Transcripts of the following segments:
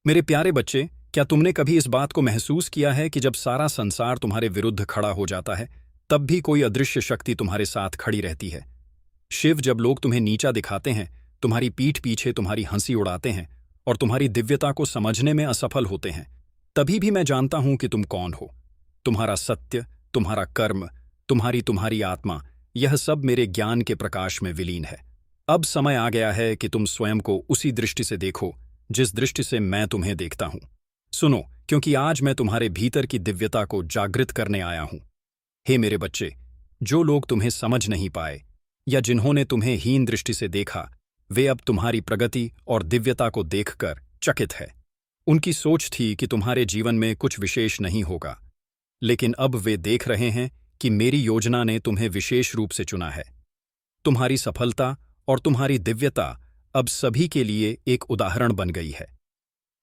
मेरे प्यारे बच्चे, क्या तुमने कभी इस बात को महसूस किया है कि जब सारा संसार तुम्हारे विरुद्ध खड़ा हो जाता है, तब भी कोई अदृश्य शक्ति तुम्हारे साथ खड़ी रहती है? शिव जब लोग तुम्हें नीचा दिखाते हैं, तुम्हारी पीठ पीछे तुम्हारी हंसी उड़ाते हैं और तुम्हारी दिव्यता को समझने में असफल होते हैं, तभी भी मैं जानता हूं कि तुम कौन हो। तुम्हारा सत्य, तुम्हारा कर्म, तुम्हारी तुम्हारी आत्मा, यह सब मेरे ज्ञान के प्रकाश में विलीन है। अब समय आ गया है कि तुम स्वयं को उसी दृष्टि से देखो जिस दृष्टि से मैं तुम्हें देखता हूं। सुनो, क्योंकि आज मैं तुम्हारे भीतर की दिव्यता को जागृत करने आया हूं। हे मेरे बच्चे, जो लोग तुम्हें समझ नहीं पाए या जिन्होंने तुम्हें हीन दृष्टि से देखा, वे अब तुम्हारी प्रगति और दिव्यता को देखकर चकित है। उनकी सोच थी कि तुम्हारे जीवन में कुछ विशेष नहीं होगा, लेकिन अब वे देख रहे हैं कि मेरी योजना ने तुम्हें विशेष रूप से चुना है। तुम्हारी सफलता और तुम्हारी दिव्यता अब सभी के लिए एक उदाहरण बन गई है।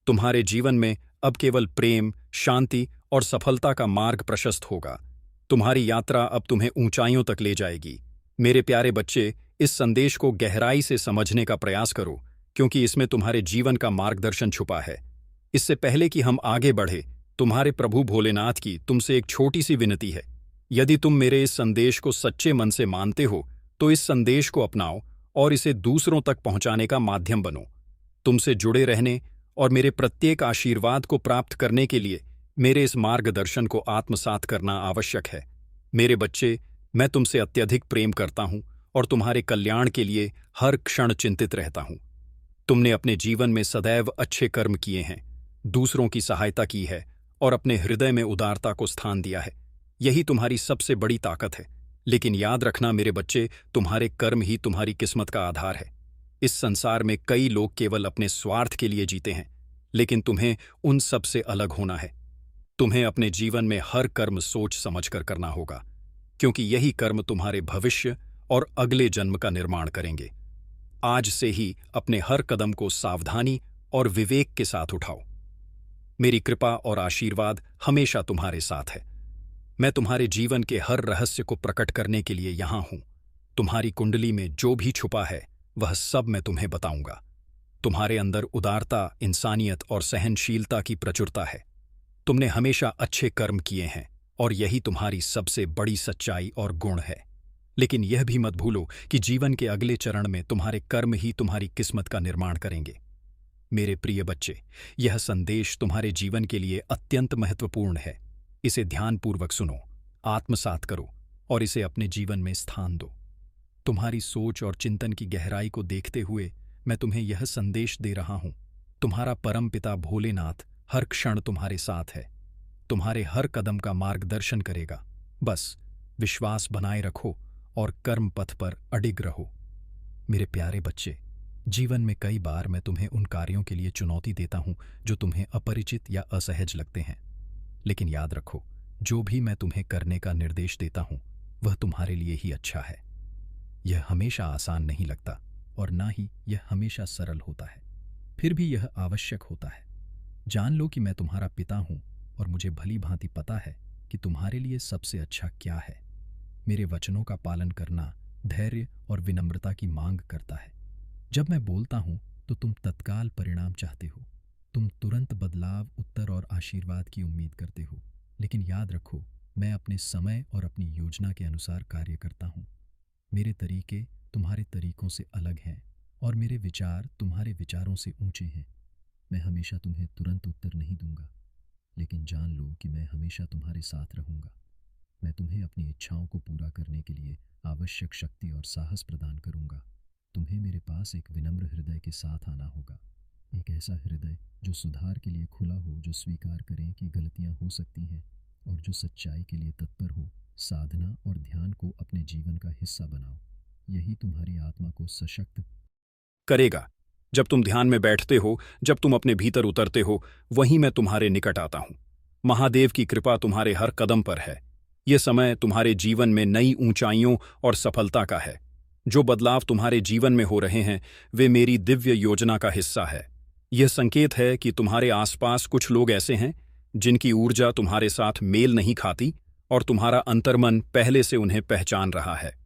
तुम्हारे जीवन में अब केवल प्रेम, शांति और सफलता का मार्ग प्रशस्त होगा। तुम्हारी यात्रा अब तुम्हें ऊंचाइयों तक ले जाएगी। मेरे प्यारे बच्चे, इस संदेश को गहराई से समझने का प्रयास करो, क्योंकि इसमें तुम्हारे जीवन का मार्गदर्शन छुपा है। इससे पहले कि हम आगे बढ़े, तुम्हारे प्रभु भोलेनाथ की तुमसे एक छोटी सी विनती है। यदि तुम मेरे इस संदेश को सच्चे मन से मानते हो, तो इस संदेश को अपनाओ और इसे दूसरों तक पहुंचाने का माध्यम बनो। तुमसे जुड़े रहने और मेरे प्रत्येक आशीर्वाद को प्राप्त करने के लिए मेरे इस मार्गदर्शन को आत्मसात करना आवश्यक है। मेरे बच्चे, मैं तुमसे अत्यधिक प्रेम करता हूं और तुम्हारे कल्याण के लिए हर क्षण चिंतित रहता हूं। तुमने अपने जीवन में सदैव अच्छे कर्म किए हैं, दूसरों की सहायता की है और अपने हृदय में उदारता को स्थान दिया है। यही तुम्हारी सबसे बड़ी ताकत है। लेकिन याद रखना मेरे बच्चे, तुम्हारे कर्म ही तुम्हारी किस्मत का आधार है। इस संसार में कई लोग केवल अपने स्वार्थ के लिए जीते हैं, लेकिन तुम्हें उन सब से अलग होना है। तुम्हें अपने जीवन में हर कर्म सोच समझकर करना होगा, क्योंकि यही कर्म तुम्हारे भविष्य और अगले जन्म का निर्माण करेंगे। आज से ही अपने हर कदम को सावधानी और विवेक के साथ उठाओ। मेरी कृपा और आशीर्वाद हमेशा तुम्हारे साथ है। मैं तुम्हारे जीवन के हर रहस्य को प्रकट करने के लिए यहां हूं। तुम्हारी कुंडली में जो भी छुपा है, वह सब मैं तुम्हें बताऊंगा। तुम्हारे अंदर उदारता, इंसानियत और सहनशीलता की प्रचुरता है। तुमने हमेशा अच्छे कर्म किए हैं और यही तुम्हारी सबसे बड़ी सच्चाई और गुण है। लेकिन यह भी मत भूलो कि जीवन के अगले चरण में तुम्हारे कर्म ही तुम्हारी किस्मत का निर्माण करेंगे। मेरे प्रिय बच्चे, यह संदेश तुम्हारे जीवन के लिए अत्यंत महत्वपूर्ण है। इसे ध्यानपूर्वक सुनो, आत्मसात करो और इसे अपने जीवन में स्थान दो। तुम्हारी सोच और चिंतन की गहराई को देखते हुए मैं तुम्हें यह संदेश दे रहा हूं। तुम्हारा परमपिता भोलेनाथ हर क्षण तुम्हारे साथ है, तुम्हारे हर कदम का मार्गदर्शन करेगा। बस विश्वास बनाए रखो और कर्म पथ पर अडिग रहो। मेरे प्यारे बच्चे, जीवन में कई बार मैं तुम्हें उन कार्यों के लिए चुनौती देता हूं जो तुम्हें अपरिचित या असहज लगते हैं। लेकिन याद रखो, जो भी मैं तुम्हें करने का निर्देश देता हूं, वह तुम्हारे लिए ही अच्छा है। यह हमेशा आसान नहीं लगता और ना ही यह हमेशा सरल होता है, फिर भी यह आवश्यक होता है। जान लो कि मैं तुम्हारा पिता हूं और मुझे भली भांति पता है कि तुम्हारे लिए सबसे अच्छा क्या है। मेरे वचनों का पालन करना धैर्य और विनम्रता की मांग करता है। जब मैं बोलता हूं तो तुम तत्काल परिणाम चाहते हो। तुम तुरंत बदलाव, उत्तर और आशीर्वाद की उम्मीद करते हो। लेकिन याद रखो, मैं अपने समय और अपनी योजना के अनुसार कार्य करता हूं। मेरे तरीके तुम्हारे तरीकों से अलग हैं और मेरे विचार तुम्हारे विचारों से ऊंचे हैं। मैं हमेशा तुम्हें तुरंत उत्तर नहीं दूंगा, लेकिन जान लो कि मैं हमेशा तुम्हारे साथ रहूंगा। मैं तुम्हें अपनी इच्छाओं को पूरा करने के लिए आवश्यक शक्ति और साहस प्रदान करूंगा। तुम्हें मेरे पास एक विनम्र हृदय के साथ आना होगा, एक ऐसा हृदय जो सुधार के लिए खुला हो, जो स्वीकार करें कि गलतियां हो सकती हैं और जो सच्चाई के लिए तत्पर हो। साधना और ध्यान को अपने जीवन का हिस्सा बनाओ। यही तुम्हारी आत्मा को सशक्त करेगा। जब तुम ध्यान में बैठते हो, जब तुम अपने भीतर उतरते हो, वहीं मैं तुम्हारे निकट आता हूं। महादेव की कृपा तुम्हारे हर कदम पर है। ये समय तुम्हारे जीवन में नई ऊंचाइयों और सफलता का है। जो बदलाव तुम्हारे जीवन में हो रहे हैं, वे मेरी दिव्य योजना का हिस्सा है। यह संकेत है कि तुम्हारे आसपास कुछ लोग ऐसे हैं जिनकी ऊर्जा तुम्हारे साथ मेल नहीं खाती और तुम्हारा अंतर्मन पहले से उन्हें पहचान रहा है।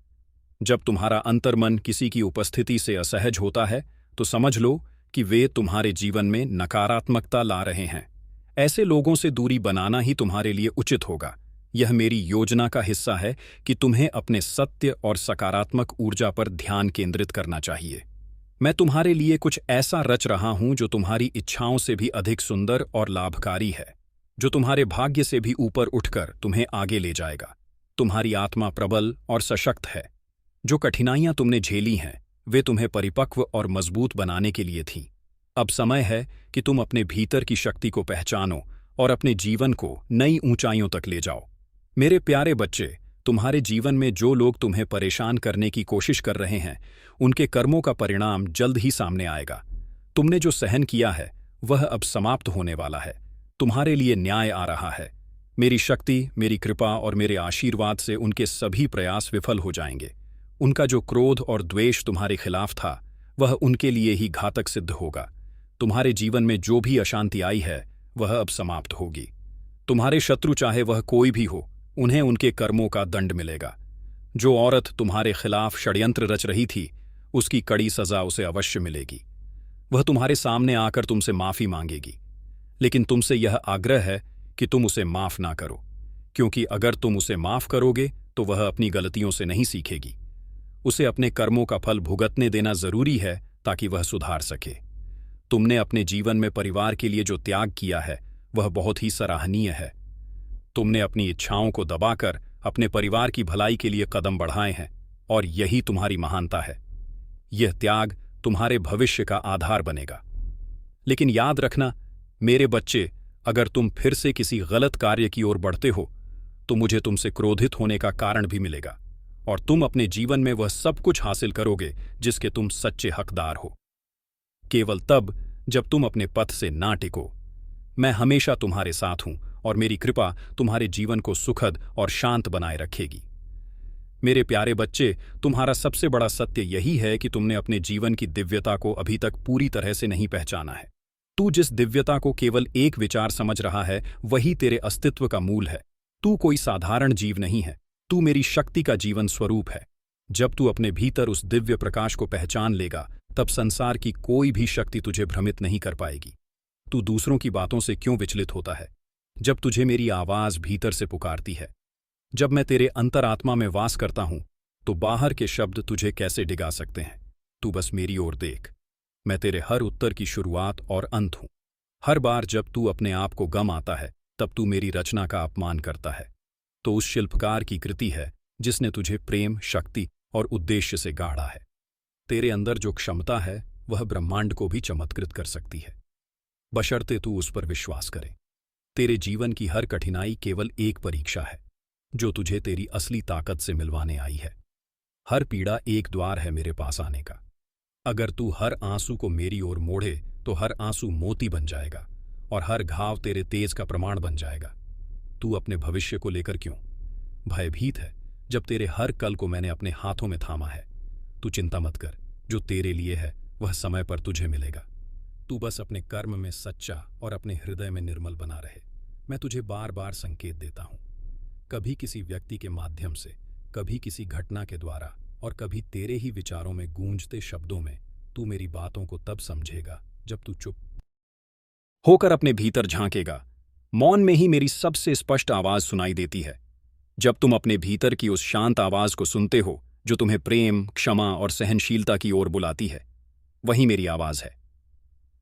जब तुम्हारा अंतर्मन किसी की उपस्थिति से असहज होता है, तो समझ लो कि वे तुम्हारे जीवन में नकारात्मकता ला रहे हैं। ऐसे लोगों से दूरी बनाना ही तुम्हारे लिए उचित होगा। यह मेरी योजना का हिस्सा है कि तुम्हें अपने सत्य और सकारात्मक ऊर्जा पर ध्यान केंद्रित करना चाहिए। मैं तुम्हारे लिए कुछ ऐसा रच रहा हूं जो तुम्हारी इच्छाओं से भी अधिक सुंदर और लाभकारी है, जो तुम्हारे भाग्य से भी ऊपर उठकर तुम्हें आगे ले जाएगा। तुम्हारी आत्मा प्रबल और सशक्त है। जो कठिनाइयां तुमने झेली हैं, वे तुम्हें परिपक्व और मजबूत बनाने के लिए थीं। अब समय है कि तुम अपने भीतर की शक्ति को पहचानो और अपने जीवन को नई ऊंचाइयों तक ले जाओ। मेरे प्यारे बच्चे, तुम्हारे जीवन में जो लोग तुम्हें परेशान करने की कोशिश कर रहे हैं, उनके कर्मों का परिणाम जल्द ही सामने आएगा। तुमने जो सहन किया है, वह अब समाप्त होने वाला है। तुम्हारे लिए न्याय आ रहा है। मेरी शक्ति, मेरी कृपा और मेरे आशीर्वाद से उनके सभी प्रयास विफल हो जाएंगे। उनका जो क्रोध और द्वेष तुम्हारे खिलाफ था, वह उनके लिए ही घातक सिद्ध होगा। तुम्हारे जीवन में जो भी अशांति आई है, वह अब समाप्त होगी। तुम्हारे शत्रु चाहे वह कोई भी हो, उन्हें उनके कर्मों का दंड मिलेगा। जो औरत तुम्हारे खिलाफ षड्यंत्र रच रही थी, उसकी कड़ी सजा उसे अवश्य मिलेगी। वह तुम्हारे सामने आकर तुमसे माफी मांगेगी, लेकिन तुमसे यह आग्रह है कि तुम उसे माफ ना करो, क्योंकि अगर तुम उसे माफ करोगे तो वह अपनी गलतियों से नहीं सीखेगी। उसे अपने कर्मों का फल भुगतने देना जरूरी है ताकि वह सुधार सके। तुमने अपने जीवन में परिवार के लिए जो त्याग किया है, वह बहुत ही सराहनीय है। तुमने अपनी इच्छाओं को दबाकर अपने परिवार की भलाई के लिए कदम बढ़ाए हैं, और यही तुम्हारी महानता है। यह त्याग तुम्हारे भविष्य का आधार बनेगा। लेकिन याद रखना मेरे बच्चे, अगर तुम फिर से किसी गलत कार्य की ओर बढ़ते हो, तो मुझे तुमसे क्रोधित होने का कारण भी मिलेगा, और तुम अपने जीवन में वह सब कुछ हासिल करोगे जिसके तुम सच्चे हकदार हो। केवल तब जब तुम अपने पथ से ना टिको। मैं हमेशा तुम्हारे साथ हूं, और मेरी कृपा तुम्हारे जीवन को सुखद और शांत बनाए रखेगी। मेरे प्यारे बच्चे, तुम्हारा सबसे बड़ा सत्य यही है कि तुमने अपने जीवन की दिव्यता को अभी तक पूरी तरह से नहीं पहचाना है। तू जिस दिव्यता को केवल एक विचार समझ रहा है, वही तेरे अस्तित्व का मूल है। तू कोई साधारण जीव नहीं है, तू मेरी शक्ति का जीवन स्वरूप है। जब तू अपने भीतर उस दिव्य प्रकाश को पहचान लेगा, तब संसार की कोई भी शक्ति तुझे भ्रमित नहीं कर पाएगी। तू दूसरों की बातों से क्यों विचलित होता है, जब तुझे मेरी आवाज भीतर से पुकारती है? जब मैं तेरे अंतरात्मा में वास करता हूं, तो बाहर के शब्द तुझे कैसे डिगा सकते हैं? तू बस मेरी ओर देख। मैं तेरे हर उत्तर की शुरुआत और अंत हूं। हर बार जब तू अपने आप को गम आता है, तब तू मेरी रचना का अपमान करता है। तो उस शिल्पकार की कृति है जिसने तुझे प्रेम, शक्ति और उद्देश्य से गाढ़ा है। तेरे अंदर जो क्षमता है, वह ब्रह्मांड को भी चमत्कृत कर सकती है, बशर्ते तू उस पर विश्वास करे। तेरे जीवन की हर कठिनाई केवल एक परीक्षा है, जो तुझे तेरी असली ताकत से मिलवाने आई है। हर पीड़ा एक द्वार है मेरे पास आने का। अगर तू हर आंसू को मेरी ओर मोड़े, तो हर आंसू मोती बन जाएगा, और हर घाव तेरे तेज का प्रमाण बन जाएगा। तू अपने भविष्य को लेकर क्यों भयभीत है, जब तेरे हर कल को मैंने अपने हाथों में थामा है? तू चिंता मत कर, जो तेरे लिए है वह समय पर तुझे मिलेगा। तू बस अपने कर्म में सच्चा और अपने हृदय में निर्मल बना रहे। मैं तुझे बार बार संकेत देता हूं, कभी किसी व्यक्ति के माध्यम से, कभी किसी घटना के द्वारा, और कभी तेरे ही विचारों में गूंजते शब्दों में। तू मेरी बातों को तब समझेगा जब तू चुप होकर अपने भीतर झांकेगा। मौन में ही मेरी सबसे स्पष्ट आवाज सुनाई देती है। जब तुम अपने भीतर की उस शांत आवाज को सुनते हो, जो तुम्हें प्रेम, क्षमा और सहनशीलता की ओर बुलाती है, वही मेरी आवाज है।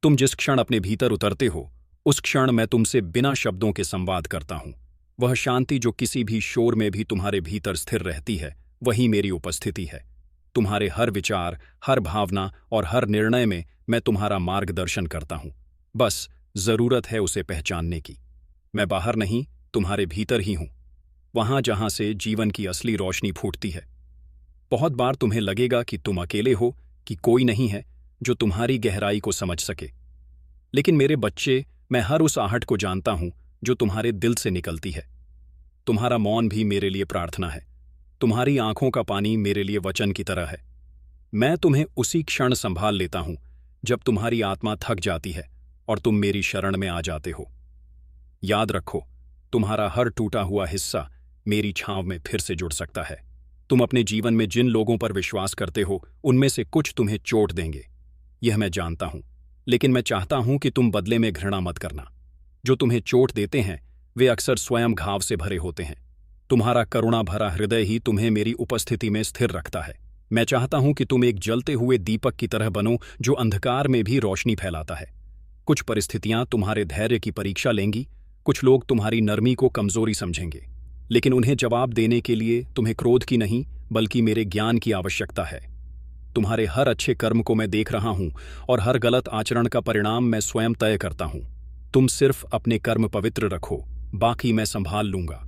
तुम जिस क्षण अपने भीतर उतरते हो, उस क्षण मैं तुमसे बिना शब्दों के संवाद करता हूं। वह शांति जो किसी भी शोर में भी तुम्हारे भीतर स्थिर रहती है, वही मेरी उपस्थिति है। तुम्हारे हर विचार, हर भावना और हर निर्णय में मैं तुम्हारा मार्गदर्शन करता हूं। बस जरूरत है उसे पहचानने की। मैं बाहर नहीं, तुम्हारे भीतर ही हूं, वहां जहां से जीवन की असली रोशनी फूटती है। बहुत बार तुम्हें लगेगा कि तुम अकेले हो, कि कोई नहीं है जो तुम्हारी गहराई को समझ सके। लेकिन मेरे बच्चे, मैं हर उस आहट को जानता हूं जो तुम्हारे दिल से निकलती है। तुम्हारा मौन भी मेरे लिए प्रार्थना है। तुम्हारी आंखों का पानी मेरे लिए वचन की तरह है। मैं तुम्हें उसी क्षण संभाल लेता हूं जब तुम्हारी आत्मा थक जाती है और तुम मेरी शरण में आ जाते हो। याद रखो, तुम्हारा हर टूटा हुआ हिस्सा मेरी छांव में फिर से जुड़ सकता है। तुम अपने जीवन में जिन लोगों पर विश्वास करते हो, उनमें से कुछ तुम्हें चोट देंगे, यह मैं जानता हूं। लेकिन मैं चाहता हूं कि तुम बदले में घृणा मत करना। जो तुम्हें चोट देते हैं वे अक्सर स्वयं घाव से भरे होते हैं। तुम्हारा करुणा भरा हृदय ही तुम्हें मेरी उपस्थिति में स्थिर रखता है। मैं चाहता हूं कि तुम एक जलते हुए दीपक की तरह बनो जो अंधकार में भी रोशनी फैलाता है। कुछ परिस्थितियां तुम्हारे धैर्य की परीक्षा लेंगी, कुछ लोग तुम्हारी नरमी को कमजोरी समझेंगे, लेकिन उन्हें जवाब देने के लिए तुम्हें क्रोध की नहीं बल्कि मेरे ज्ञान की आवश्यकता है। तुम्हारे हर अच्छे कर्म को मैं देख रहा हूं और हर गलत आचरण का परिणाम मैं स्वयं तय करता हूं। तुम सिर्फ अपने कर्म पवित्र रखो, बाकी मैं संभाल लूंगा।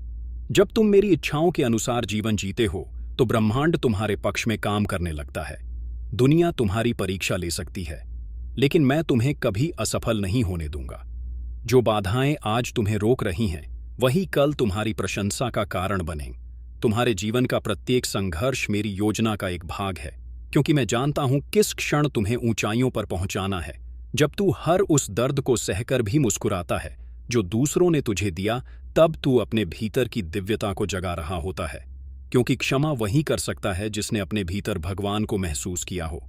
जब तुम मेरी इच्छाओं के अनुसार जीवन जीते हो तो ब्रह्मांड तुम्हारे पक्ष में काम करने लगता है। दुनिया तुम्हारी परीक्षा ले सकती है, लेकिन मैं तुम्हें कभी असफल नहीं होने दूंगा। जो बाधाएं आज तुम्हें रोक रही हैं वही कल तुम्हारी प्रशंसा का कारण बने। तुम्हारे जीवन का प्रत्येक संघर्ष मेरी योजना का एक भाग है, क्योंकि मैं जानता हूं किस क्षण तुम्हें ऊंचाइयों पर पहुंचाना है। जब तू हर उस दर्द को सहकर भी मुस्कुराता है जो दूसरों ने तुझे दिया, तब तू अपने भीतर की दिव्यता को जगा रहा होता है, क्योंकि क्षमा वही कर सकता है जिसने अपने भीतर भगवान को महसूस किया हो।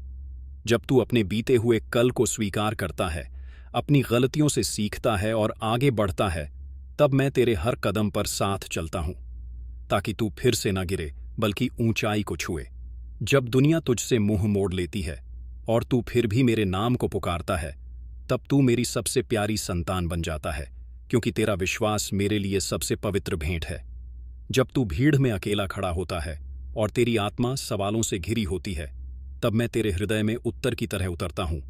जब तू अपने बीते हुए कल को स्वीकार करता है, अपनी गलतियों से सीखता है और आगे बढ़ता है, तब मैं तेरे हर कदम पर साथ चलता हूं, ताकि तू फिर से न गिरे बल्कि ऊंचाई को छुए। जब दुनिया तुझसे मुंह मोड़ लेती है और तू फिर भी मेरे नाम को पुकारता है, तब तू मेरी सबसे प्यारी संतान बन जाता है, क्योंकि तेरा विश्वास मेरे लिए सबसे पवित्र भेंट है। जब तू भीड़ में अकेला खड़ा होता है और तेरी आत्मा सवालों से घिरी होती है, तब मैं तेरे हृदय में उत्तर की तरह उतरता हूं,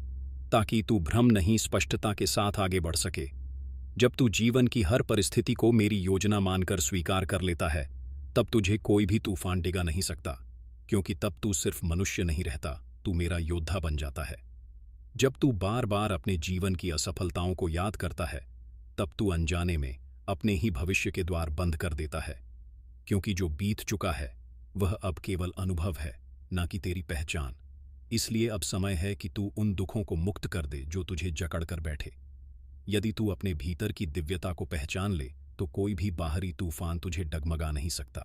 ताकि तू भ्रम नहीं स्पष्टता के साथ आगे बढ़ सके। जब तू जीवन की हर परिस्थिति को मेरी योजना मानकर स्वीकार कर लेता है, तब तुझे कोई भी तूफान डिगा नहीं सकता, क्योंकि तब तू सिर्फ मनुष्य नहीं रहता, तू मेरा योद्धा बन जाता है। जब तू बार बार अपने जीवन की असफलताओं को याद करता है, तब तू अनजाने में अपने ही भविष्य के द्वार बंद कर देता है, क्योंकि जो बीत चुका है वह अब केवल अनुभव है, न कि तेरी पहचान। इसलिए अब समय है कि तू उन दुखों को मुक्त कर दे जो तुझे जकड़ कर बैठे। यदि तू अपने भीतर की दिव्यता को पहचान ले तो कोई भी बाहरी तूफान तुझे डगमगा नहीं सकता,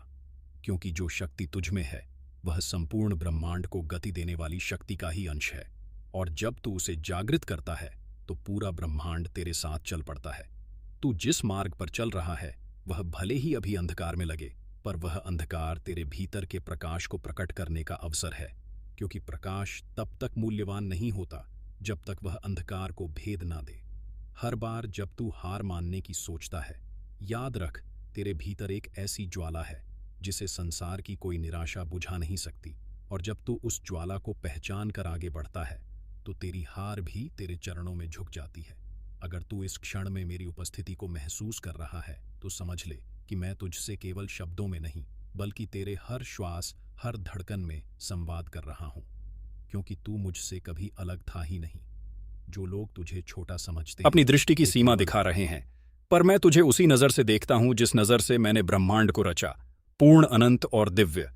क्योंकि जो शक्ति तुझ में है वह संपूर्ण ब्रह्मांड को गति देने वाली शक्ति का ही अंश है। और जब तू उसे जागृत करता है तो पूरा ब्रह्मांड तेरे साथ चल पड़ता है। तू जिस मार्ग पर चल रहा है वह भले ही अभी अंधकार में लगे, पर वह अंधकार तेरे भीतर के प्रकाश को प्रकट करने का अवसर है, क्योंकि प्रकाश तब तक मूल्यवान नहीं होता जब तक वह अंधकार को भेद ना दे। हर बार जब तू हार मानने की सोचता है, याद रख, तेरे भीतर एक ऐसी ज्वाला है जिसे संसार की कोई निराशा बुझा नहीं सकती। और जब तू उस ज्वाला को पहचान कर आगे बढ़ता है तो तेरी हार भी तेरे चरणों में झुक जाती है। अगर तू इस क्षण में मेरी उपस्थिति को महसूस कर रहा है तो समझ ले कि मैं तुझसे केवल शब्दों में नहीं बल्कि तेरे हर श्वास, हर धड़कन में संवाद कर रहा हूं, क्योंकि तू मुझसे कभी अलग था ही नहीं। जो लोग तुझे छोटा समझते अपनी दृष्टि की सीमा दिखा रहे हैं, पर मैं तुझे उसी नजर से देखता हूं जिस नजर से मैंने ब्रह्मांड को रचा, पूर्ण, अनंत और दिव्य।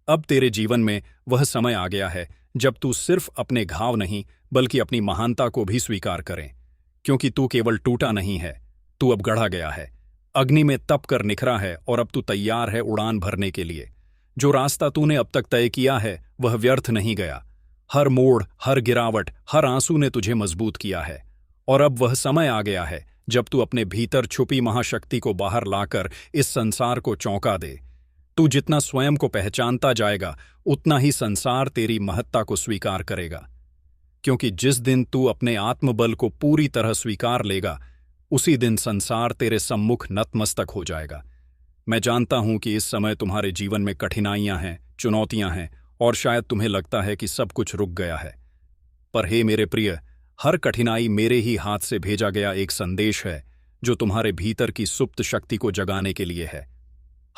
अब तेरे जीवन में वह समय आ गया है जब तू सिर्फ अपने घाव नहीं बल्कि अपनी महानता को भी स्वीकार करें, क्योंकि तू केवल टूटा नहीं है, तू अब गढ़ा गया है, अग्नि में तप कर निखरा है और अब तू तैयार है उड़ान भरने के लिए। जो रास्ता तूने अब तक तय किया है वह व्यर्थ नहीं गया। हर मोड़, हर गिरावट, हर आंसू ने तुझे मजबूत किया है, और अब वह समय आ गया है जब तू अपने भीतर छुपी महाशक्ति को बाहर लाकर इस संसार को चौंका दे। तू जितना स्वयं को पहचानता जाएगा उतना ही संसार तेरी महत्ता को स्वीकार करेगा, क्योंकि जिस दिन तू अपने आत्मबल को पूरी तरह स्वीकार लेगा उसी दिन संसार तेरे सम्मुख नतमस्तक हो जाएगा। मैं जानता हूं कि इस समय तुम्हारे जीवन में कठिनाइयां हैं, चुनौतियां हैं, और शायद तुम्हें लगता है कि सब कुछ रुक गया है। पर हे मेरे प्रिय, हर कठिनाई मेरे ही हाथ से भेजा गया एक संदेश है जो तुम्हारे भीतर की सुप्त शक्ति को जगाने के लिए है।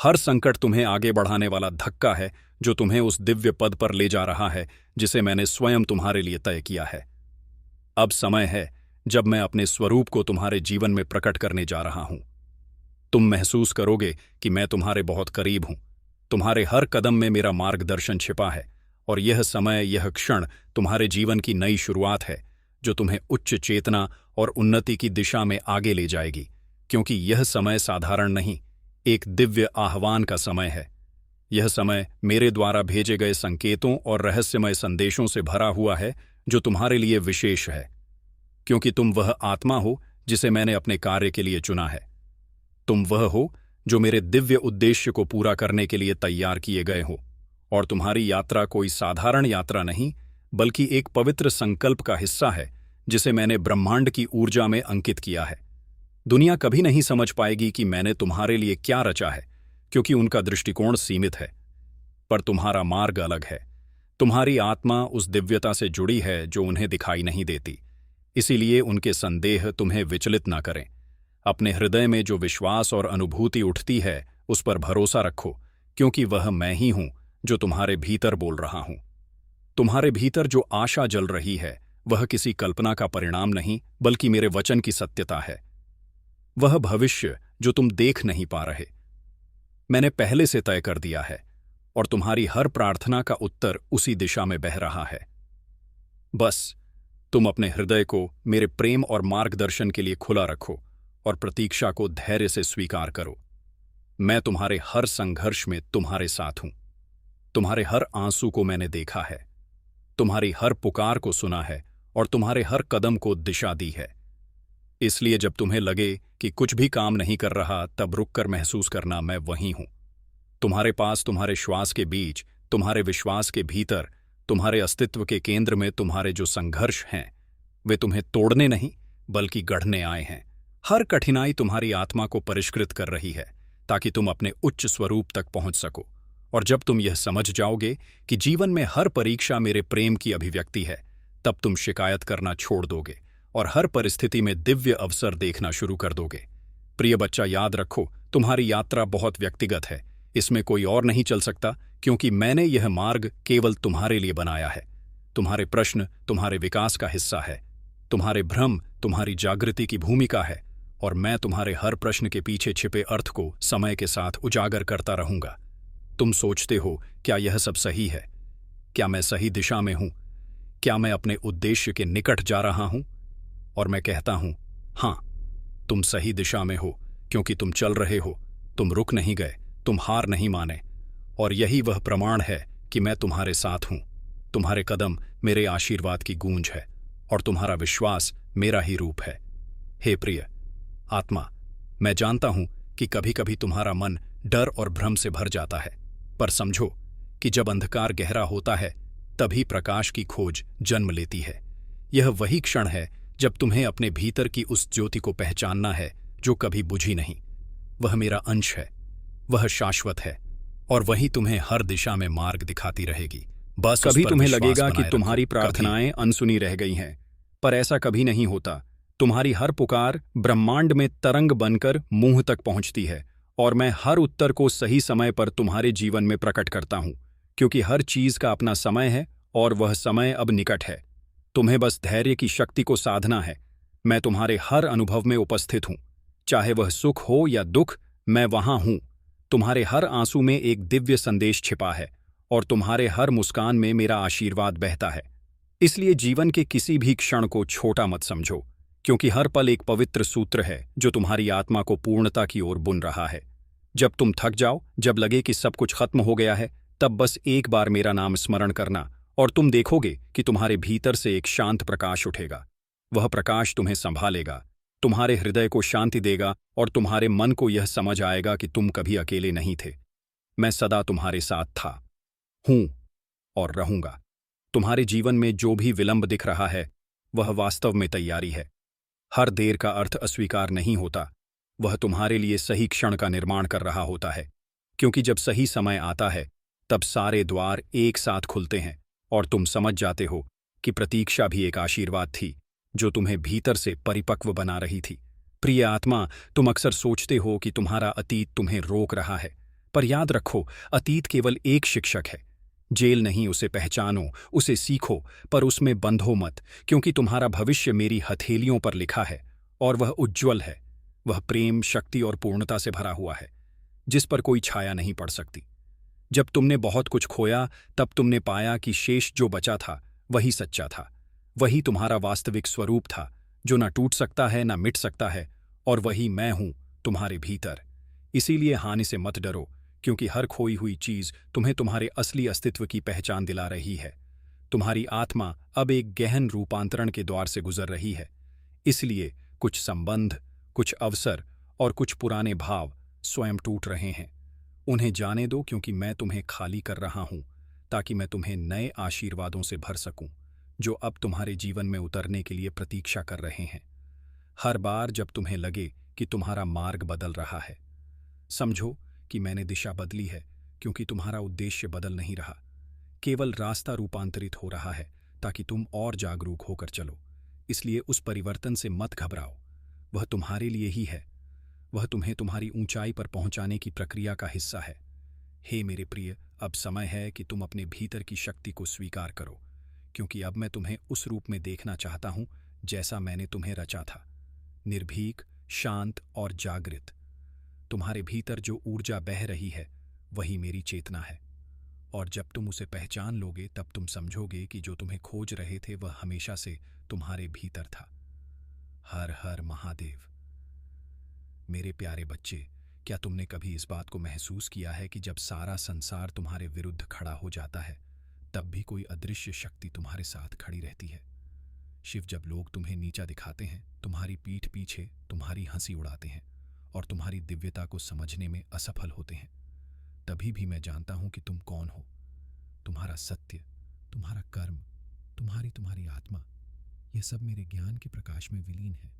हर संकट तुम्हें आगे बढ़ाने वाला धक्का है जो तुम्हें उस दिव्य पद पर ले जा रहा है जिसे मैंने स्वयं तुम्हारे लिए तय किया है। अब समय है जब मैं अपने स्वरूप को तुम्हारे जीवन में प्रकट करने जा रहा हूं। तुम महसूस करोगे कि मैं तुम्हारे बहुत करीब हूं। तुम्हारे हर कदम में मेरा मार्गदर्शन छिपा है, और यह समय, यह क्षण तुम्हारे जीवन की नई शुरुआत है जो तुम्हें उच्च चेतना और उन्नति की दिशा में आगे ले जाएगी, क्योंकि यह समय साधारण नहीं, एक दिव्य आह्वान का समय है। यह समय मेरे द्वारा भेजे गए संकेतों और रहस्यमय संदेशों से भरा हुआ है जो तुम्हारे लिए विशेष है। क्योंकि तुम वह आत्मा हो जिसे मैंने अपने कार्य के लिए चुना है। तुम वह हो जो मेरे दिव्य उद्देश्य को पूरा करने के लिए तैयार किए गए हो, और तुम्हारी यात्रा कोई साधारण यात्रा नहीं, बल्कि एक पवित्र संकल्प का हिस्सा है जिसे मैंने ब्रह्मांड की ऊर्जा में अंकित किया है। दुनिया कभी नहीं समझ पाएगी कि मैंने तुम्हारे लिए क्या रचा है, क्योंकि उनका दृष्टिकोण सीमित है। पर तुम्हारा मार्ग अलग है। तुम्हारी आत्मा उस दिव्यता से जुड़ी है जो उन्हें दिखाई नहीं देती, इसीलिए उनके संदेह तुम्हें विचलित ना करें। अपने हृदय में जो विश्वास और अनुभूति उठती है उस पर भरोसा रखो, क्योंकि वह मैं ही हूं जो तुम्हारे भीतर बोल रहा हूं। तुम्हारे भीतर जो आशा जल रही है वह किसी कल्पना का परिणाम नहीं, बल्कि मेरे वचन की सत्यता है। वह भविष्य जो तुम देख नहीं पा रहे, मैंने पहले से तय कर दिया है, और तुम्हारी हर प्रार्थना का उत्तर उसी दिशा में बह रहा है। बस तुम अपने हृदय को मेरे प्रेम और मार्गदर्शन के लिए खुला रखो और प्रतीक्षा को धैर्य से स्वीकार करो। मैं तुम्हारे हर संघर्ष में तुम्हारे साथ हूं। तुम्हारे हर आंसू को मैंने देखा है, तुम्हारी हर पुकार को सुना है और तुम्हारे हर कदम को दिशा दी है। इसलिए जब तुम्हें लगे कि कुछ भी काम नहीं कर रहा, तब रुककर महसूस करना मैं वहीं हूं। तुम्हारे पास, तुम्हारे श्वास के बीच, तुम्हारे विश्वास के भीतर, तुम्हारे अस्तित्व के केंद्र में तुम्हारे जो संघर्ष हैं वे तुम्हें तोड़ने नहीं बल्कि गढ़ने आए हैं। हर कठिनाई तुम्हारी आत्मा को परिष्कृत कर रही है ताकि तुम अपने उच्च स्वरूप तक पहुंच सको। और जब तुम यह समझ जाओगे कि जीवन में हर परीक्षा मेरे प्रेम की अभिव्यक्ति है, तब तुम शिकायत करना छोड़ दोगे और हर परिस्थिति में दिव्य अवसर देखना शुरू कर दोगे। प्रिय बच्चा, याद रखो, तुम्हारी यात्रा बहुत व्यक्तिगत है। इसमें कोई और नहीं चल सकता, क्योंकि मैंने यह मार्ग केवल तुम्हारे लिए बनाया है। तुम्हारे प्रश्न तुम्हारे विकास का हिस्सा है, तुम्हारे भ्रम तुम्हारी जागृति की भूमिका है, और मैं तुम्हारे हर प्रश्न के पीछे छिपे अर्थ को समय के साथ उजागर करता रहूंगा। तुम सोचते हो, क्या यह सब सही है? क्या मैं सही दिशा में हूं? क्या मैं अपने उद्देश्य के निकट जा रहा हूं? और मैं कहता हूं, हां, तुम सही दिशा में हो, क्योंकि तुम चल रहे हो, तुम रुक नहीं गए, तुम हार नहीं माने। और यही वह प्रमाण है कि मैं तुम्हारे साथ हूं। तुम्हारे कदम मेरे आशीर्वाद की गूंज है, और तुम्हारा विश्वास मेरा ही रूप है। हे प्रिय आत्मा, मैं जानता हूं कि कभी कभी तुम्हारा मन डर और भ्रम से भर जाता है, पर समझो कि जब अंधकार गहरा होता है तभी प्रकाश की खोज जन्म लेती है। यह वही क्षण है जब तुम्हें अपने भीतर की उस ज्योति को पहचानना है जो कभी बुझी नहीं। वह मेरा अंश है, वह शाश्वत है, और वही तुम्हें हर दिशा में मार्ग दिखाती रहेगी। बस कभी तुम्हें लगेगा कि तुम्हारी प्रार्थनाएं अनसुनी रह गई हैं, पर ऐसा कभी नहीं होता। तुम्हारी हर पुकार ब्रह्मांड में तरंग बनकर मुंह तक पहुंचती है, और मैं हर उत्तर को सही समय पर तुम्हारे जीवन में प्रकट करता हूं, क्योंकि हर चीज का अपना समय है और वह समय अब निकट है। तुम्हें बस धैर्य की शक्ति को साधना है। मैं तुम्हारे हर अनुभव में उपस्थित हूं, चाहे वह सुख हो या दुख, मैं वहां हूं। तुम्हारे हर आंसू में एक दिव्य संदेश छिपा है, और तुम्हारे हर मुस्कान में मेरा आशीर्वाद बहता है। इसलिए जीवन के किसी भी क्षण को छोटा मत समझो, क्योंकि हर पल एक पवित्र सूत्र है जो तुम्हारी आत्मा को पूर्णता की ओर बुन रहा है। जब तुम थक जाओ, जब लगे कि सब कुछ खत्म हो गया है, तब बस एक बार मेरा नाम स्मरण करना, और तुम देखोगे कि तुम्हारे भीतर से एक शांत प्रकाश उठेगा। वह प्रकाश तुम्हें संभालेगा, तुम्हारे हृदय को शांति देगा, और तुम्हारे मन को यह समझ आएगा कि तुम कभी अकेले नहीं थे। मैं सदा तुम्हारे साथ था, हूं और रहूंगा। तुम्हारे जीवन में जो भी विलंब दिख रहा है वह वास्तव में तैयारी है। हर देर का अर्थ अस्वीकार नहीं होता, वह तुम्हारे लिए सही क्षण का निर्माण कर रहा होता है। क्योंकि जब सही समय आता है तब सारे द्वार एक साथ खुलते हैं, और तुम समझ जाते हो कि प्रतीक्षा भी एक आशीर्वाद थी जो तुम्हें भीतर से परिपक्व बना रही थी। प्रिय आत्मा, तुम अक्सर सोचते हो कि तुम्हारा अतीत तुम्हें रोक रहा है, पर याद रखो, अतीत केवल एक शिक्षक है। जेल नहीं, उसे पहचानो, उसे सीखो, पर उसमें बंधो मत, क्योंकि तुम्हारा भविष्य मेरी हथेलियों पर लिखा है, और वह उज्ज्वल है। वह प्रेम, शक्ति और पूर्णता से भरा हुआ है, जिस पर कोई छाया नहीं पड़ सकती। जब तुमने बहुत कुछ खोया, तब तुमने पाया कि शेष जो बचा था वही सच्चा था। वही तुम्हारा वास्तविक स्वरूप था, जो न टूट सकता है न मिट सकता है, और वही मैं हूं तुम्हारे भीतर। इसीलिए हानि से मत डरो, क्योंकि हर खोई हुई चीज तुम्हें तुम्हारे असली अस्तित्व की पहचान दिला रही है। तुम्हारी आत्मा अब एक गहन रूपांतरण के द्वार से गुजर रही है, इसलिए कुछ संबंध, कुछ अवसर और कुछ पुराने भाव स्वयं टूट रहे हैं। उन्हें जाने दो, क्योंकि मैं तुम्हें खाली कर रहा हूं ताकि मैं तुम्हें नए आशीर्वादों से भर सकूं, जो अब तुम्हारे जीवन में उतरने के लिए प्रतीक्षा कर रहे हैं। हर बार जब तुम्हें लगे कि तुम्हारा मार्ग बदल रहा है, समझो कि मैंने दिशा बदली है, क्योंकि तुम्हारा उद्देश्य बदल नहीं रहा, केवल रास्ता रूपांतरित हो रहा है ताकि तुम और जागरूक होकर चलो। इसलिए उस परिवर्तन से मत घबराओ, वह तुम्हारे लिए ही है। वह तुम्हें तुम्हारी ऊंचाई पर पहुंचाने की प्रक्रिया का हिस्सा है। हे मेरे प्रिय, अब समय है कि तुम अपने भीतर की शक्ति को स्वीकार करो, क्योंकि अब मैं तुम्हें उस रूप में देखना चाहता हूं जैसा मैंने तुम्हें रचा था, निर्भीक, शांत और जागृत। तुम्हारे भीतर जो ऊर्जा बह रही है वही मेरी चेतना है, और जब तुम उसे पहचान लोगे तब तुम समझोगे कि जो तुम्हें खोज रहे थे वह हमेशा से तुम्हारे भीतर था। हर हर महादेव। मेरे प्यारे बच्चे, क्या तुमने कभी इस बात को महसूस किया है कि जब सारा संसार तुम्हारे विरुद्ध खड़ा हो जाता है, तब भी कोई अदृश्य शक्ति तुम्हारे साथ खड़ी रहती है? शिव जब लोग तुम्हें नीचा दिखाते हैं, तुम्हारी पीठ पीछे तुम्हारी हंसी उड़ाते हैं और तुम्हारी दिव्यता को समझने में असफल होते हैं, तभी भी मैं जानता हूं कि तुम कौन हो। तुम्हारा सत्य, तुम्हारा कर्म, तुम्हारी तुम्हारी आत्मा, यह सब मेरे ज्ञान के प्रकाश में विलीन है।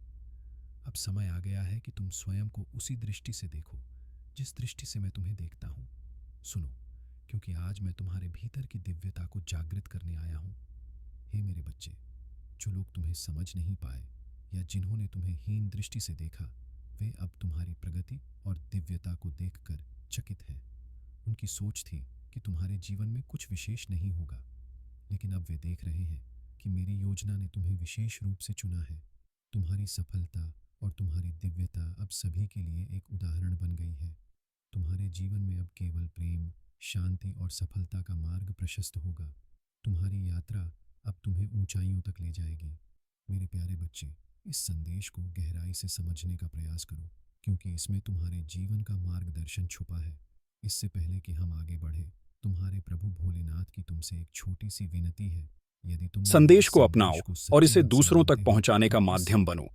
अब समय आ गया है कि तुम स्वयं को उसी दृष्टि से देखो जिस दृष्टि से मैं तुम्हें देखता हूं। सुनो, क्योंकि आज मैं तुम्हारे भीतर की दिव्यता को जागृत करने आया हूं। हे मेरे बच्चे, जो लोग तुम्हें समझ नहीं पाए या जिन्होंने तुम्हें हीन दृष्टि से देखा, वे अब तुम्हारी प्रगति और दिव्यता को देखकर चकित हैं। उनकी सोच थी कि तुम्हारे जीवन में कुछ विशेष नहीं होगा, लेकिन अब वे देख रहे हैं कि मेरी योजना ने तुम्हें विशेष रूप से चुना है। तुम्हारी सफलता और तुम्हारी दिव्यता अब सभी के लिए एक उदाहरण बन गई है। तुम्हारे जीवन में अब केवल प्रेम, शांति और सफलता का मार्ग प्रशस्त होगा। तुम्हारी यात्रा अब तुम्हें ऊंचाइयों तक ले जाएगी। मेरे प्यारे बच्चे, इस संदेश को गहराई से समझने का प्रयास करो, क्योंकि इसमें तुम्हारे जीवन का मार्गदर्शन छुपा है। इससे पहले कि हम आगे बढ़े, तुम्हारे प्रभु भोलेनाथ की तुमसे एक छोटी सी विनती है। यदि तुम संदेश को अपनाओ और इसे दूसरों तक पहुंचाने का माध्यम बनो।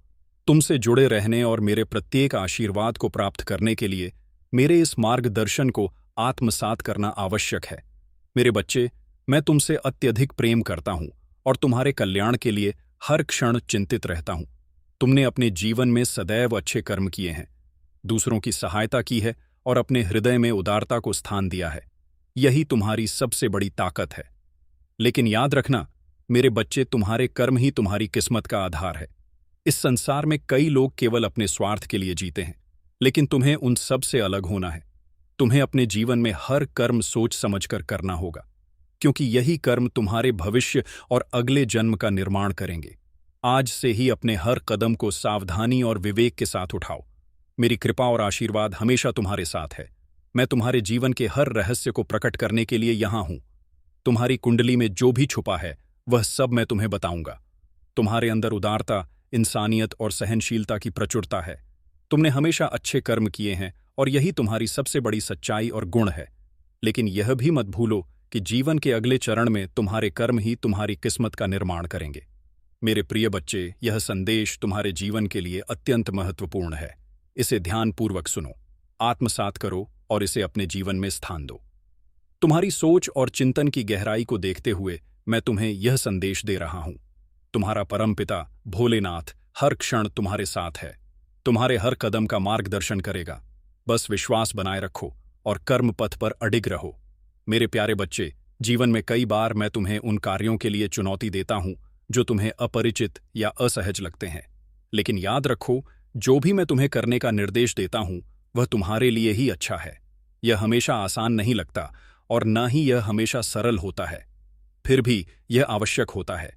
तुमसे जुड़े रहने और मेरे प्रत्येक आशीर्वाद को प्राप्त करने के लिए मेरे इस मार्गदर्शन को आत्मसात करना आवश्यक है। मेरे बच्चे, मैं तुमसे अत्यधिक प्रेम करता हूं और तुम्हारे कल्याण के लिए हर क्षण चिंतित रहता हूं। तुमने अपने जीवन में सदैव अच्छे कर्म किए हैं, दूसरों की सहायता की है और अपने हृदय में उदारता को स्थान दिया है। यही तुम्हारी सबसे बड़ी ताकत है। लेकिन याद रखना मेरे बच्चे, तुम्हारे कर्म ही तुम्हारी किस्मत का आधार है। इस संसार में कई लोग केवल अपने स्वार्थ के लिए जीते हैं, लेकिन तुम्हें उन सब से अलग होना है। तुम्हें अपने जीवन में हर कर्म सोच समझकर करना होगा, क्योंकि यही कर्म तुम्हारे भविष्य और अगले जन्म का निर्माण करेंगे। आज से ही अपने हर कदम को सावधानी और विवेक के साथ उठाओ। मेरी कृपा और आशीर्वाद हमेशा तुम्हारे साथ है। मैं तुम्हारे जीवन के हर रहस्य को प्रकट करने के लिए यहां हूं। तुम्हारी कुंडली में जो भी छुपा है वह सब मैं तुम्हें बताऊंगा। तुम्हारे अंदर उदारता, इंसानियत और सहनशीलता की प्रचुरता है। तुमने हमेशा अच्छे कर्म किए हैं और यही तुम्हारी सबसे बड़ी सच्चाई और गुण है। लेकिन यह भी मत भूलो कि जीवन के अगले चरण में तुम्हारे कर्म ही तुम्हारी किस्मत का निर्माण करेंगे। मेरे प्रिय बच्चे, यह संदेश तुम्हारे जीवन के लिए अत्यंत महत्वपूर्ण है। इसे ध्यानपूर्वक सुनो, आत्मसात करो और इसे अपने जीवन में स्थान दो। तुम्हारी सोच और चिंतन की गहराई को देखते हुए मैं तुम्हें यह संदेश दे रहा हूं। तुम्हारा परमपिता भोलेनाथ हर क्षण तुम्हारे साथ है, तुम्हारे हर कदम का मार्गदर्शन करेगा। बस विश्वास बनाए रखो और कर्म पथ पर अडिग रहो। मेरे प्यारे बच्चे, जीवन में कई बार मैं तुम्हें उन कार्यों के लिए चुनौती देता हूं जो तुम्हें अपरिचित या असहज लगते हैं, लेकिन याद रखो, जो भी मैं तुम्हें करने का निर्देश देता हूं वह तुम्हारे लिए ही अच्छा है। यह हमेशा आसान नहीं लगता और न ही यह हमेशा सरल होता है, फिर भी यह आवश्यक होता है।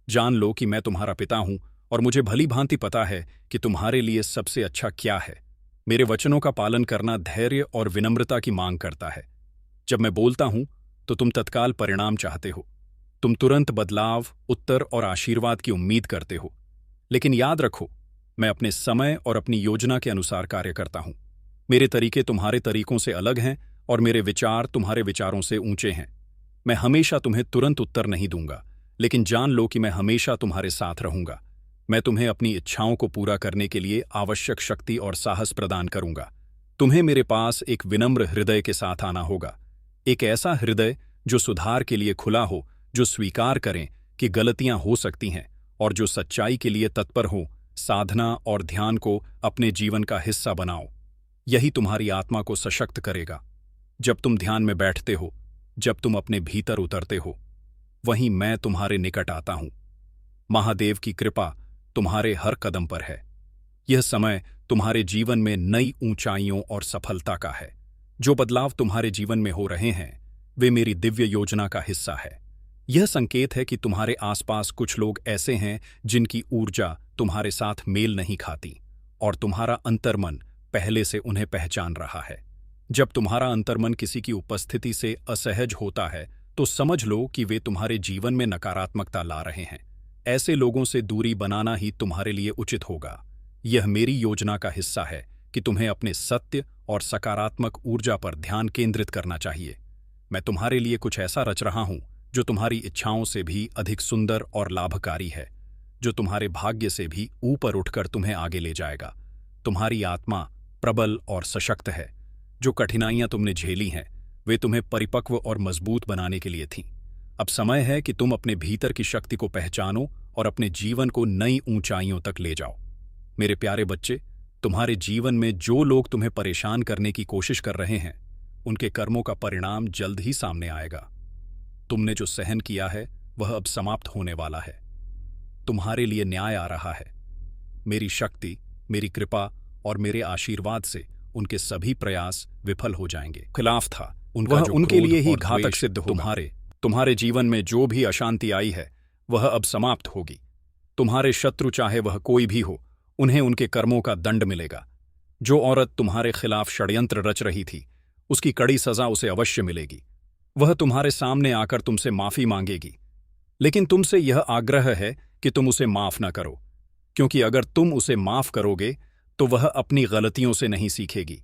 जान लो कि मैं तुम्हारा पिता हूं और मुझे भली भांति पता है कि तुम्हारे लिए सबसे अच्छा क्या है। मेरे वचनों का पालन करना धैर्य और विनम्रता की मांग करता है। जब मैं बोलता हूं तो तुम तत्काल परिणाम चाहते हो। तुम तुरंत बदलाव, उत्तर और आशीर्वाद की उम्मीद करते हो। लेकिन याद रखो, मैं अपने समय और अपनी योजना के अनुसार कार्य करता हूं। मेरे तरीके तुम्हारे तरीकों से अलग हैं और मेरे विचार तुम्हारे विचारों से ऊंचे हैं। मैं हमेशा तुम्हें तुरंत उत्तर नहीं दूंगा, लेकिन जान लो कि मैं हमेशा तुम्हारे साथ रहूंगा। मैं तुम्हें अपनी इच्छाओं को पूरा करने के लिए आवश्यक शक्ति और साहस प्रदान करूंगा। तुम्हें मेरे पास एक विनम्र हृदय के साथ आना होगा, एक ऐसा हृदय जो सुधार के लिए खुला हो, जो स्वीकार करें कि गलतियां हो सकती हैं और जो सच्चाई के लिए तत्पर हो। साधना और ध्यान को अपने जीवन का हिस्सा बनाओ, यही तुम्हारी आत्मा को सशक्त करेगा। जब तुम ध्यान में बैठते हो, जब तुम अपने भीतर उतरते हो, वहीं मैं तुम्हारे निकट आता हूं। महादेव की कृपा तुम्हारे हर कदम पर है। यह समय तुम्हारे जीवन में नई ऊंचाइयों और सफलता का है। जो बदलाव तुम्हारे जीवन में हो रहे हैं, वे मेरी दिव्य योजना का हिस्सा है। यह संकेत है कि तुम्हारे आसपास कुछ लोग ऐसे हैं जिनकी ऊर्जा तुम्हारे साथ मेल नहीं खाती और तुम्हारा अंतर्मन पहले से उन्हें पहचान रहा है। जब तुम्हारा अंतर्मन किसी की उपस्थिति से असहज होता है, तो समझ लो कि वे तुम्हारे जीवन में नकारात्मकता ला रहे हैं। ऐसे लोगों से दूरी बनाना ही तुम्हारे लिए उचित होगा। यह मेरी योजना का हिस्सा है कि तुम्हें अपने सत्य और सकारात्मक ऊर्जा पर ध्यान केंद्रित करना चाहिए। मैं तुम्हारे लिए कुछ ऐसा रच रहा हूं जो तुम्हारी इच्छाओं से भी अधिक सुंदर और लाभकारी है, जो तुम्हारे भाग्य से भी ऊपर उठकर तुम्हें आगे ले जाएगा। तुम्हारी आत्मा प्रबल और सशक्त है। जो कठिनाइयां तुमने झेली हैं, वे तुम्हें परिपक्व और मजबूत बनाने के लिए थीं। अब समय है कि तुम अपने भीतर की शक्ति को पहचानो और अपने जीवन को नई ऊंचाइयों तक ले जाओ। मेरे प्यारे बच्चे, तुम्हारे जीवन में जो लोग तुम्हें परेशान करने की कोशिश कर रहे हैं, उनके कर्मों का परिणाम जल्द ही सामने आएगा। तुमने जो सहन किया है, वह अब समाप्त होने वाला है। तुम्हारे लिए न्याय आ रहा है। मेरी शक्ति, मेरी कृपा और मेरे आशीर्वाद से उनके सभी प्रयास विफल हो जाएंगे। खिलाफ था उनका, जो उनके लिए ही घातक सिद्ध होगा। तुम्हारे जीवन में जो भी अशांति आई है, वह अब समाप्त होगी। तुम्हारे शत्रु, चाहे वह कोई भी हो, उन्हें उनके कर्मों का दंड मिलेगा। जो औरत तुम्हारे खिलाफ षड्यंत्र रच रही थी, उसकी कड़ी सजा उसे अवश्य मिलेगी। वह तुम्हारे सामने आकर तुमसे माफी मांगेगी, लेकिन तुमसे यह आग्रह है कि तुम उसे माफ न करो, क्योंकि अगर तुम उसे माफ करोगे तो वह अपनी गलतियों से नहीं सीखेगी।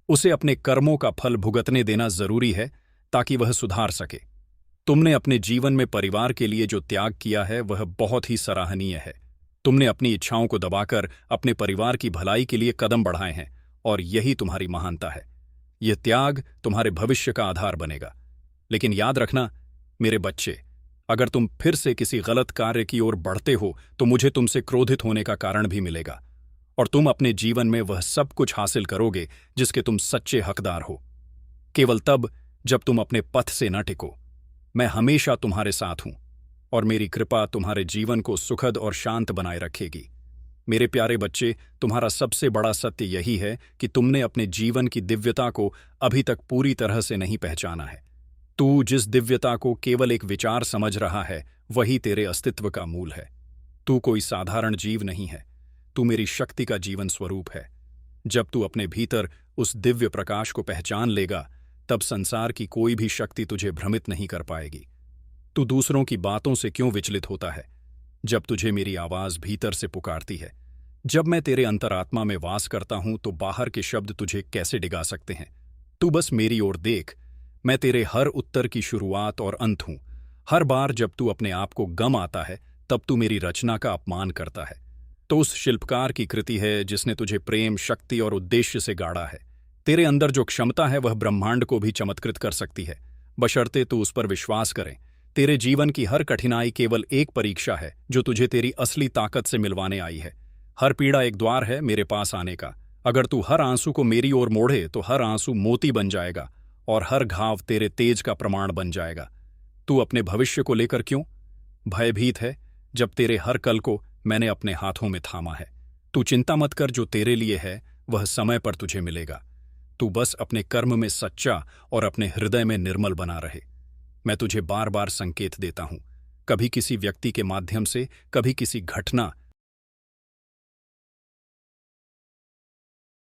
उसे अपने कर्मों का फल भुगतने देना जरूरी है ताकि वह सुधार सके। तुमने अपने जीवन में परिवार के लिए जो त्याग किया है, वह बहुत ही सराहनीय है। तुमने अपनी इच्छाओं को दबाकर अपने परिवार की भलाई के लिए कदम बढ़ाए हैं, और यही तुम्हारी महानता है। यह त्याग तुम्हारे भविष्य का आधार बनेगा। लेकिन याद रखना मेरे बच्चे, अगर तुम फिर से किसी गलत कार्य की ओर बढ़ते हो, तो मुझे तुमसे क्रोधित होने का कारण भी मिलेगा, और तुम अपने जीवन में वह सब कुछ हासिल करोगे जिसके तुम सच्चे हकदार हो। केवल तब जब तुम अपने पथ से न टिको। मैं हमेशा तुम्हारे साथ हूं, और मेरी कृपा तुम्हारे जीवन को सुखद और शांत बनाए रखेगी। मेरे प्यारे बच्चे, तुम्हारा सबसे बड़ा सत्य यही है कि तुमने अपने जीवन की दिव्यता को अभी तक पूरी तरह से नहीं पहचाना है। तू जिस दिव्यता को केवल एक विचार समझ रहा है, वही तेरे अस्तित्व का मूल है। तू कोई साधारण जीव नहीं है, तू मेरी शक्ति का जीवन स्वरूप है। जब तू अपने भीतर उस दिव्य प्रकाश को पहचान लेगा, तब संसार की कोई भी शक्ति तुझे भ्रमित नहीं कर पाएगी। तू दूसरों की बातों से क्यों विचलित होता है, जब तुझे मेरी आवाज भीतर से पुकारती है? जब मैं तेरे अंतरात्मा में वास करता हूं, तो बाहर के शब्द तुझे कैसे डिगा सकते हैं? तू बस मेरी ओर देख। मैं तेरे हर उत्तर की शुरुआत और अंत हूं। हर बार जब तू अपने आप को गम आता है, तब तू मेरी रचना का अपमान करता है। तो उस शिल्पकार की कृति है जिसने तुझे प्रेम, शक्ति और उद्देश्य से गाड़ा है। तेरे अंदर जो क्षमता है, वह ब्रह्मांड को भी चमत्कृत कर सकती है, बशर्ते तू उस पर विश्वास करे। तेरे जीवन की हर कठिनाई केवल एक परीक्षा है जो तुझे तेरी असली ताकत से मिलवाने आई है। हर पीड़ा एक द्वार है मेरे पास आने का। अगर तू हर आंसू को मेरी ओर मोड़े, तो हर आंसू मोती बन जाएगा और हर घाव तेरे तेज का प्रमाण बन जाएगा। तू अपने भविष्य को लेकर क्यों भयभीत है, जब तेरे हर कल को मैंने अपने हाथों में थामा है? तू चिंता मत कर, जो तेरे लिए है वह समय पर तुझे मिलेगा। तू बस अपने कर्म में सच्चा और अपने हृदय में निर्मल बना रहे। मैं तुझे बार बार संकेत देता हूं, कभी किसी व्यक्ति के माध्यम से, कभी किसी घटना